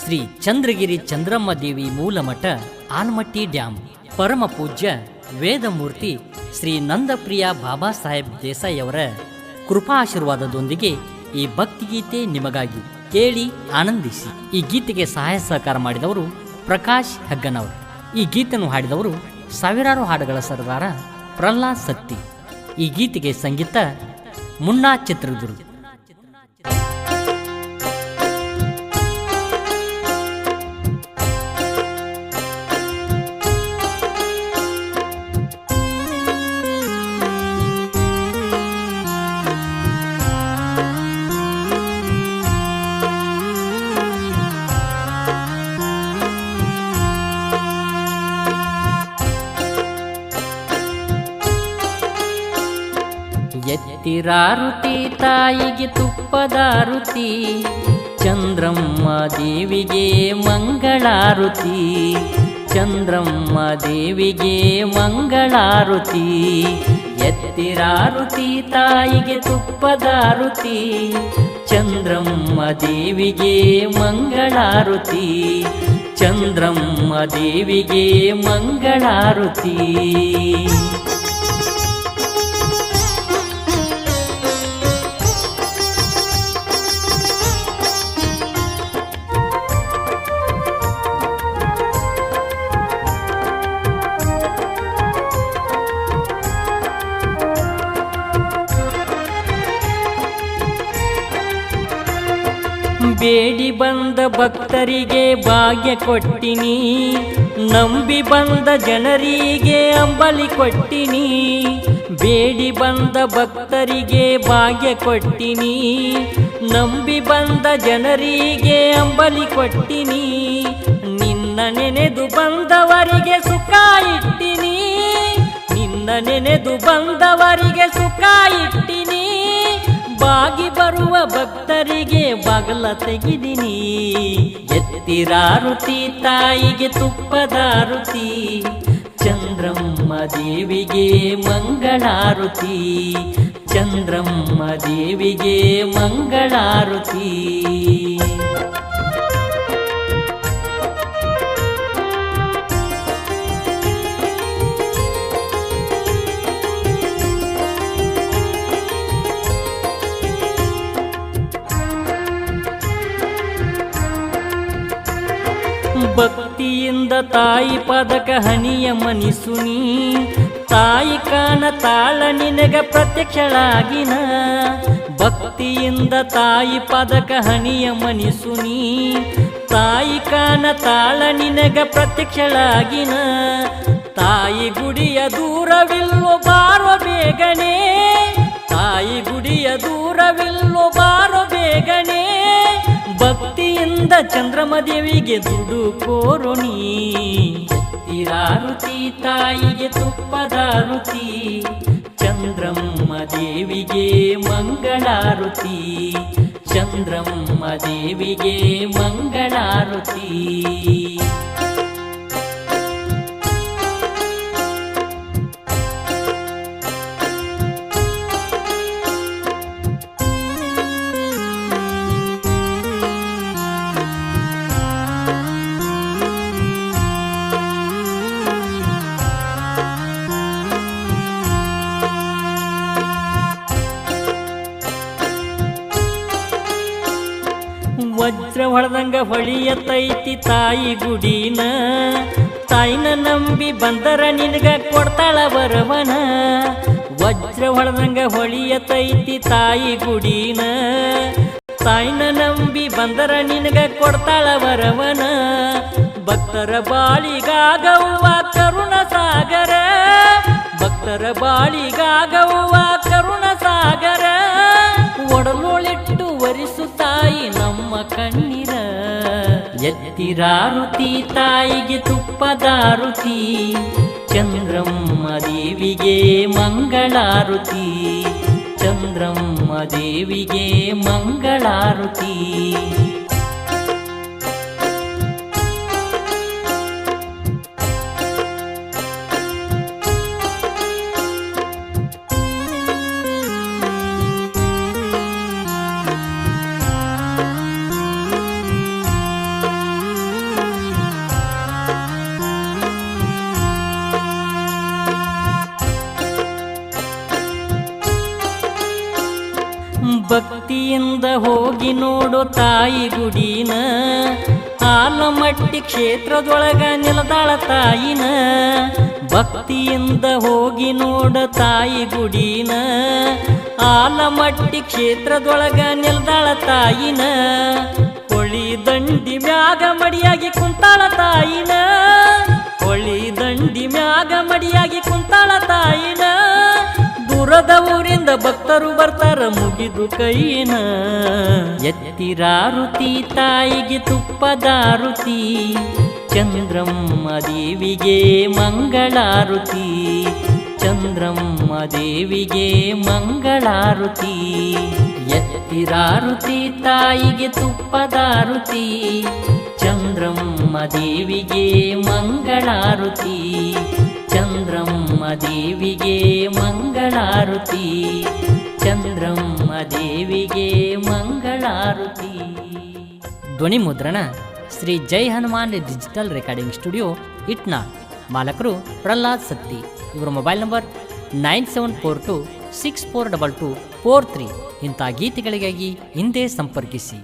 ಶ್ರೀ ಚಂದ್ರಗಿರಿ ಚಂದ್ರಮ್ಮ ದೇವಿ ಮೂಲಮಠ Almatti dam. ಪರಮ ಪೂಜ್ಯ ವೇದಮೂರ್ತಿ ಶ್ರೀ ನಂದಪ್ರಿಯ ಬಾಬಾ ಸಾಹೇಬ್ ದೇಸಾಯಿ ಅವರ ಕೃಪಾಶೀರ್ವಾದದೊಂದಿಗೆ ಈ ಭಕ್ತಿಗೀತೆ ನಿಮಗಾಗಿ ಕೇಳಿ ಆನಂದಿಸಿ. ಈ ಗೀತೆಗೆ ಸಹಾಯ ಸಹಕಾರ ಮಾಡಿದವರು ಪ್ರಕಾಶ್ ಹೆಗ್ಗನವರು. ಈ ಗೀತೆಯನ್ನು ಹಾಡಿದವರು ಸಾವಿರಾರು ಹಾಡುಗಳ ಸರದಾರ ಪ್ರಹ್ಲಾದ್ ಸತ್ತಿ. ಈ ಗೀತೆಗೆ ಸಂಗೀತ ಮುನ್ನಾ ಚಿತ್ರದುರ್ಗ. ಎತ್ತಿರಾರುತಿ ತಾಯಿಗೆ ತುಪ್ಪದಾರುತಿ, ಚಂದ್ರಮ್ಮ ದೇವಿಗೆ ಮಂಗಳಾರುತಿ, ಚಂದ್ರಮ್ಮ ದೇವಿಗೆ ಮಂಗಳಾರುತಿ. ಎತ್ತಿರಾರುತಿ ತಾಯಿಗೆ ತುಪ್ಪದಾರುತಿ, ಚಂದ್ರಮ್ಮ ದೇವಿಗೆ ಮಂಗಳಾರುತಿ, ಚಂದ್ರಮ್ಮ ದೇವಿಗೆ ಮಂಗಳಾರುತಿ. ಬೇಡಿ ಬಂದ ಭಕ್ತರಿಗೆ ಭಾಗ್ಯ ಕೊಟ್ಟಿನಿ, ನಂಬಿ ಬಂದ ಜನರಿಗೆ ಅಂಬಲಿ ಕೊಟ್ಟಿನಿ. ಬೇಡಿ ಬಂದ ಭಕ್ತರಿಗೆ ಭಾಗ್ಯ ಕೊಟ್ಟಿನಿ, ನಂಬಿ ಬಂದ ಜನರಿಗೆ ಅಂಬಲಿ ಕೊಟ್ಟಿನಿ. ನಿನ್ನ ನೆನೆದು ಬಂದವರಿಗೆ ಸುಖ ಇಟ್ಟಿನಿ, ನಿನ್ನ ನೆನೆದು ಬಂದವರಿಗೆ ಸುಖ ಇಟ್ಟಿನಿ. ಬಾಗಿ ಬರುವ ಭಕ್ತರಿಗೆ ಬಾಗಲ ತೆಗಿದಿನಿ. ಎತ್ತಿರಾರುತಿ ತಾಯಿಗೆ ತುಪ್ಪದಾರುತಿ, ಚಂದ್ರಮ್ಮ ದೇವಿಗೆ ಮಂಗಳಾರುತಿ, ಚಂದ್ರಮ್ಮ ದೇವಿಗೆ ಮಂಗಳಾರುತಿ. ಭಕ್ತಿಯಿಂದ ತಾಯಿ ಪದಕ ಹನಿಯ ಮನಿಸುನಿ, ತಾಯಿ ಕಾಣ ತಾಳ ನಿನಗ ಪ್ರತ್ಯಕ್ಷಳಾಗಿನ. ಭಕ್ತಿಯಿಂದ ತಾಯಿ ಪದಕ ಹನಿಯ ಮನಿಸುನಿ, ತಾಯಿ ಕಾಣ ತಾಳ ನಿನಗ ಪ್ರತ್ಯಕ್ಷಳಾಗಿನ. ತಾಯಿ ಗುಡಿಯ ದೂರವಿಲ್ಲೋ ಬಾರೋ ಬೇಗನೆ, ತಾಯಿ ಗುಡಿಯ ದೂರವಿಲ್ಲೋ ಬಾರೋ ಬೇಗನೆ. ಭಕ್ತಿಯಿಂದ ಚಂದ್ರಮ್ಮ ದೇವಿಗೆ ದುಡು ಕೋರುನಿ. ಎತ್ತಿರಾರುತಿ ತಾಯಿಗೆ ತುಪ್ಪದಾರುತಿ, ಚಂದ್ರಮ್ಮ ದೇವಿಗೆ ಮಂಗಳಾರುತಿ, ಚಂದ್ರಮ್ಮ ದೇವಿಗೆ ಮಂಗಳಾರುತಿ. ವಜ್ರ ಹೊಳೆದಂಗ ಹೊಳಿಯತೈತಿ ತಾಯಿ ಗುಡಿನ, ತಾಯಿನ ನಂಬಿ ಬಂದರ ನಿನಗ ಕೊಡ್ತಾಳ ವರವನ. ವಜ್ರ ಹೊಳೆದಂಗ ಹೊಳಿಯತೈತಿ ತಾಯಿ ಗುಡಿನ, ತಾಯಿನ ನಂಬಿ ಬಂದರ ನಿನಗ ಕೊಡ್ತಾಳ ವರವನ. ಭಕ್ತರ ಬಾಳಿಗಾಗವ್ವ ಕರುಣ ಸಾಗರ, ಭಕ್ತರ ಬಾಳಿಗಾಗವ್ವ ಕರುಣ ಸಾಗರ. ಒಡಲೋಳಿಟ್ಟು ವರಿಸು ತಾಯಿ ನಮ್ಮ ಕಣ್ಣೀರ. ಎತ್ತಿರಾರುತಿ ತಾಯಿಗೆ ತುಪ್ಪದಾರುತಿ, ಚಂದ್ರಮ್ಮ ದೇವಿಗೆ ಮಂಗಳಾರುತಿ, ಚಂದ್ರಮ್ಮ ದೇವಿಗೆ ಮಂಗಳಾರುತಿ. ಹೋಗಿ ನೋಡು ತಾಯಿ ಗುಡಿನ, ಆಲಮಟ್ಟಿ ಕ್ಷೇತ್ರದೊಳಗ ನಿಲ್ದಾಳ ತಾಯಿನ. ಭಕ್ತಿಯಿಂದ ಹೋಗಿ ನೋಡ ತಾಯಿ ಗುಡಿನ, ಆಲಮಟ್ಟಿ ಕ್ಷೇತ್ರದೊಳಗ ನಿಲ್ದಾಳ ತಾಯಿನ. ಹೊಳಿ ದಂಡಿ ಮ್ಯಾಗ ಮಡಿಯಾಗಿ ಕುಂತಾಳ ತಾಯಿನ, ಹೊಳಿ ದಂಡಿ ಮ್ಯಾಗ ಮಡಿಯಾಗಿ ಕುಂತಾಳ ತಾಯಿನ. ದೂರದ ಊರಿಂದ ಭಕ್ತರು ಬರ್ತಾರ ಮುಗಿದು ಕೈನ. ಎತ್ತಿರಾರುತಿ ತಾಯಿಗೆ ತುಪ್ಪದಾರುತಿ, ಚಂದ್ರಮ್ಮ ದೇವಿಗೆ ಮಂಗಳಾರುತಿ, ಚಂದ್ರಮ್ಮ ದೇವಿಗೆ ಮಂಗಳಾರುತಿ. ಎತ್ತಿರಾರುತಿ ತಾಯಿಗೆ ತುಪ್ಪದಾರುತಿ, ಚಂದ್ರಮ್ಮ ದೇವಿಗೆ ಮಂಗಳಾರುತಿ, ಚಂದ್ರಮ್ಮ ದೇವಿಗೆ ಮಂಗಳಾರುತಿ, ಚಂದ್ರಮ್ಮ ದೇವಿಗೆ ಮಂಗಳಾರುತಿ. ಧ್ವನಿ ಮುದ್ರಣ Shri Jai Hanuman digital recording studio Itnal. ಮಾಲಕರು ಪ್ರಹ್ಲಾದ್ ಸತ್ತಿ. ಇವರ ಮೊಬೈಲ್ ನಂಬರ್ 9742642243. ಇಂಥ ಗೀತೆಗಳಿಗಾಗಿ ಹಿಂದೆ ಸಂಪರ್ಕಿಸಿ.